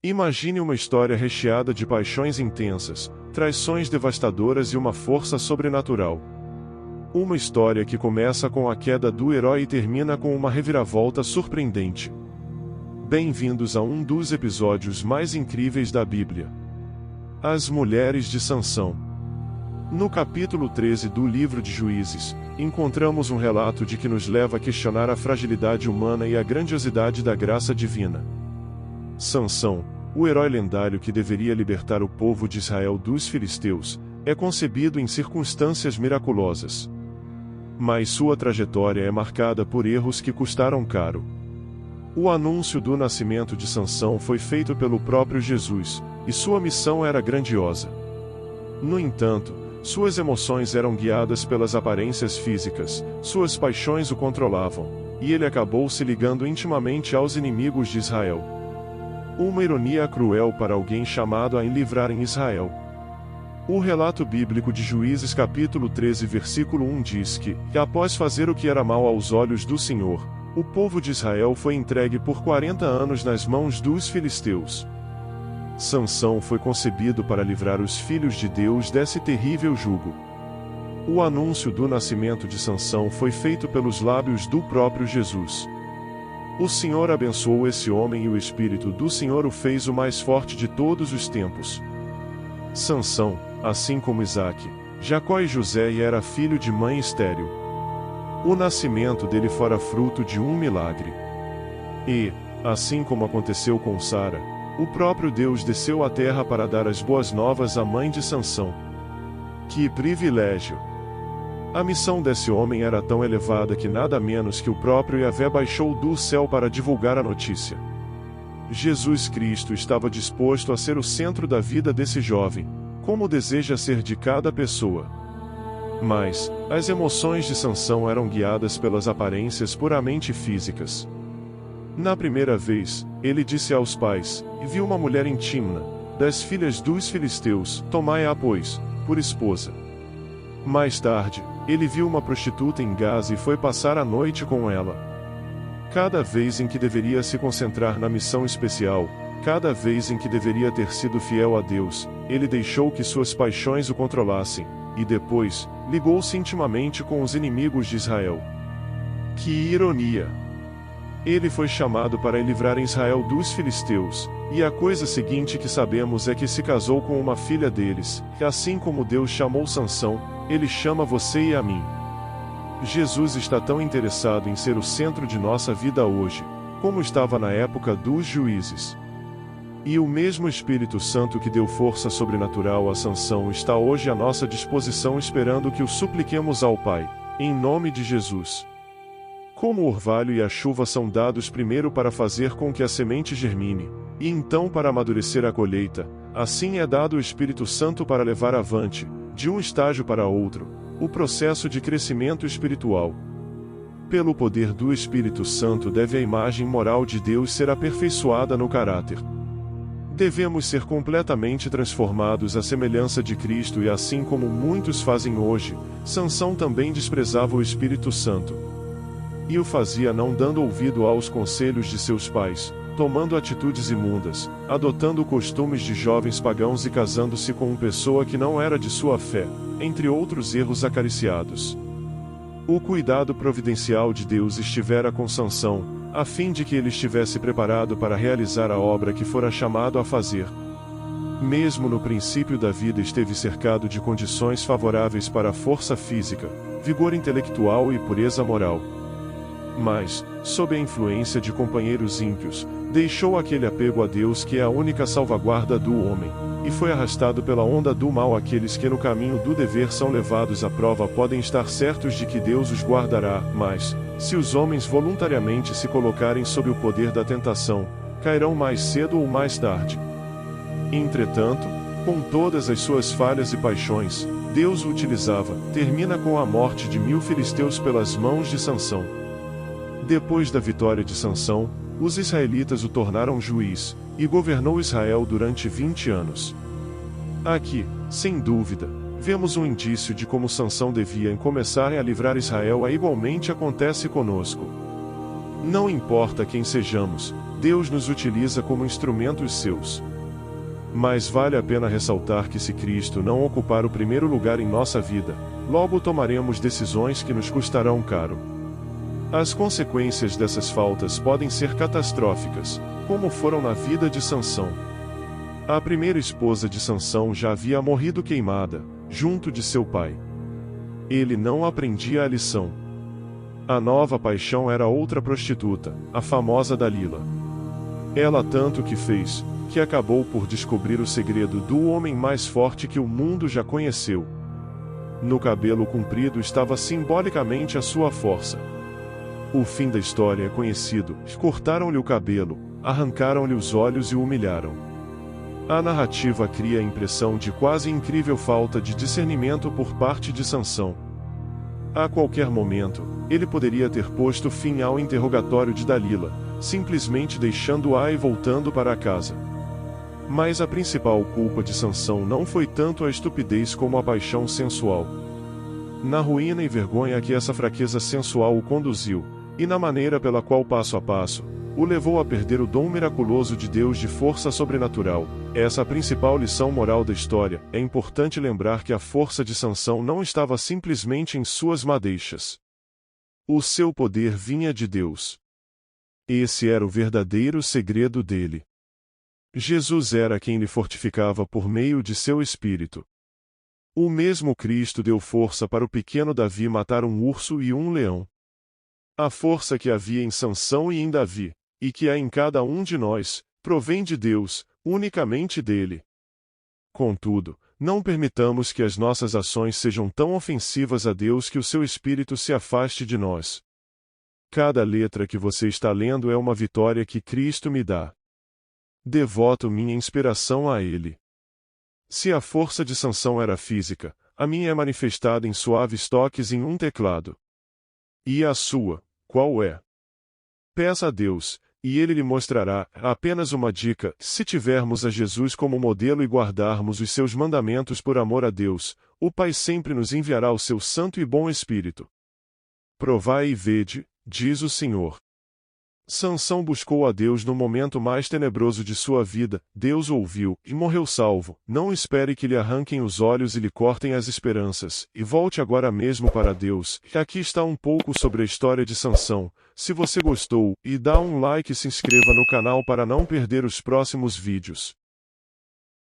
Imagine uma história recheada de paixões intensas, traições devastadoras e uma força sobrenatural. Uma história que começa com a queda do herói e termina com uma reviravolta surpreendente. Bem-vindos a um dos episódios mais incríveis da Bíblia. As Mulheres de Sansão. No capítulo 13 do livro de Juízes, encontramos um relato de que nos leva a questionar a fragilidade humana e a grandiosidade da graça divina. Sansão, o herói lendário que deveria libertar o povo de Israel dos filisteus, é concebido em circunstâncias miraculosas. Mas sua trajetória é marcada por erros que custaram caro. O anúncio do nascimento de Sansão foi feito pelo próprio Jesus, e sua missão era grandiosa. No entanto, suas emoções eram guiadas pelas aparências físicas, suas paixões o controlavam, e ele acabou se ligando intimamente aos inimigos de Israel. Uma ironia cruel para alguém chamado a livrar em Israel. O relato bíblico de Juízes capítulo 13 versículo 1 diz que, após fazer o que era mal aos olhos do Senhor, o povo de Israel foi entregue por 40 anos nas mãos dos filisteus. Sansão foi concebido para livrar os filhos de Deus desse terrível jugo. O anúncio do nascimento de Sansão foi feito pelos lábios do próprio Jesus. O Senhor abençoou esse homem e o Espírito do Senhor o fez o mais forte de todos os tempos. Sansão, assim como Isaque, Jacó e José era filho de mãe estéril. O nascimento dele fora fruto de um milagre. E, assim como aconteceu com Sara, o próprio Deus desceu à terra para dar as boas novas à mãe de Sansão. Que privilégio! A missão desse homem era tão elevada que nada menos que o próprio Yahvé baixou do céu para divulgar a notícia. Jesus Cristo estava disposto a ser o centro da vida desse jovem, como deseja ser de cada pessoa. Mas, as emoções de Sansão eram guiadas pelas aparências puramente físicas. Na primeira vez, ele disse aos pais: "Vi uma mulher em Timna, das filhas dos filisteus, tomai-a, pois, por esposa." Mais tarde, ele viu uma prostituta em Gaza e foi passar a noite com ela. Cada vez em que deveria se concentrar na missão especial, cada vez em que deveria ter sido fiel a Deus, ele deixou que suas paixões o controlassem, e depois, ligou-se intimamente com os inimigos de Israel. Que ironia! Ele foi chamado para livrar Israel dos filisteus, e a coisa seguinte que sabemos é que se casou com uma filha deles, e assim como Deus chamou Sansão, ele chama você e a mim. Jesus está tão interessado em ser o centro de nossa vida hoje, como estava na época dos juízes. E o mesmo Espírito Santo que deu força sobrenatural a Sansão está hoje à nossa disposição esperando que o supliquemos ao Pai, em nome de Jesus. Como o orvalho e a chuva são dados primeiro para fazer com que a semente germine, e então para amadurecer a colheita, assim é dado o Espírito Santo para levar avante, de um estágio para outro, o processo de crescimento espiritual. Pelo poder do Espírito Santo deve a imagem moral de Deus ser aperfeiçoada no caráter. Devemos ser completamente transformados à semelhança de Cristo e assim como muitos fazem hoje, Sansão também desprezava o Espírito Santo. E o fazia não dando ouvido aos conselhos de seus pais, tomando atitudes imundas, adotando costumes de jovens pagãos e casando-se com uma pessoa que não era de sua fé, entre outros erros acariciados. O cuidado providencial de Deus estivera com Sansão, a fim de que ele estivesse preparado para realizar a obra que fora chamado a fazer. Mesmo no princípio da vida esteve cercado de condições favoráveis para a força física, vigor intelectual e pureza moral. Mas, sob a influência de companheiros ímpios, deixou aquele apego a Deus que é a única salvaguarda do homem, e foi arrastado pela onda do mal. Aqueles que no caminho do dever são levados à prova podem estar certos de que Deus os guardará, mas, se os homens voluntariamente se colocarem sob o poder da tentação, cairão mais cedo ou mais tarde. Entretanto, com todas as suas falhas e paixões, Deus o utilizava. Termina com a morte de 1000 filisteus pelas mãos de Sansão. Depois da vitória de Sansão, os israelitas o tornaram juiz, e governou Israel durante 20 anos. Aqui, sem dúvida, vemos um indício de como Sansão devia começar a livrar Israel. Igualmente acontece conosco. Não importa quem sejamos, Deus nos utiliza como instrumentos seus. Mas vale a pena ressaltar que se Cristo não ocupar o primeiro lugar em nossa vida, logo tomaremos decisões que nos custarão caro. As consequências dessas faltas podem ser catastróficas, como foram na vida de Sansão. A primeira esposa de Sansão já havia morrido queimada, junto de seu pai. Ele não aprendia a lição. A nova paixão era outra prostituta, a famosa Dalila. Ela tanto que fez, que acabou por descobrir o segredo do homem mais forte que o mundo já conheceu. No cabelo comprido estava simbolicamente a sua força. O fim da história é conhecido: cortaram-lhe o cabelo, arrancaram-lhe os olhos e o humilharam. A narrativa cria a impressão de quase incrível falta de discernimento por parte de Sansão. A qualquer momento, ele poderia ter posto fim ao interrogatório de Dalila, simplesmente deixando-a e voltando para casa. Mas a principal culpa de Sansão não foi tanto a estupidez como a paixão sensual. Na ruína e vergonha a que essa fraqueza sensual o conduziu, e na maneira pela qual passo a passo, o levou a perder o dom miraculoso de Deus de força sobrenatural. Essa é a principal lição moral da história. É importante lembrar que a força de Sansão não estava simplesmente em suas madeixas. O seu poder vinha de Deus. Esse era o verdadeiro segredo dele. Jesus era quem lhe fortificava por meio de seu espírito. O mesmo Cristo deu força para o pequeno Davi matar um urso e um leão. A força que havia em Sansão e em Davi, e que há em cada um de nós, provém de Deus, unicamente dele. Contudo, não permitamos que as nossas ações sejam tão ofensivas a Deus que o seu espírito se afaste de nós. Cada letra que você está lendo é uma vitória que Cristo me dá. Devoto minha inspiração a ele. Se a força de Sansão era física, a minha é manifestada em suaves toques em um teclado. E a sua, qual é? Peça a Deus, e Ele lhe mostrará. Apenas uma dica: se tivermos a Jesus como modelo e guardarmos os seus mandamentos por amor a Deus, o Pai sempre nos enviará o seu Santo e bom Espírito. Provai e vede, diz o Senhor. Sansão buscou a Deus no momento mais tenebroso de sua vida, Deus o ouviu, e morreu salvo. Não espere que lhe arranquem os olhos e lhe cortem as esperanças, e volte agora mesmo para Deus. Aqui está um pouco sobre a história de Sansão. Se você gostou, e dá um like e se inscreva no canal para não perder os próximos vídeos.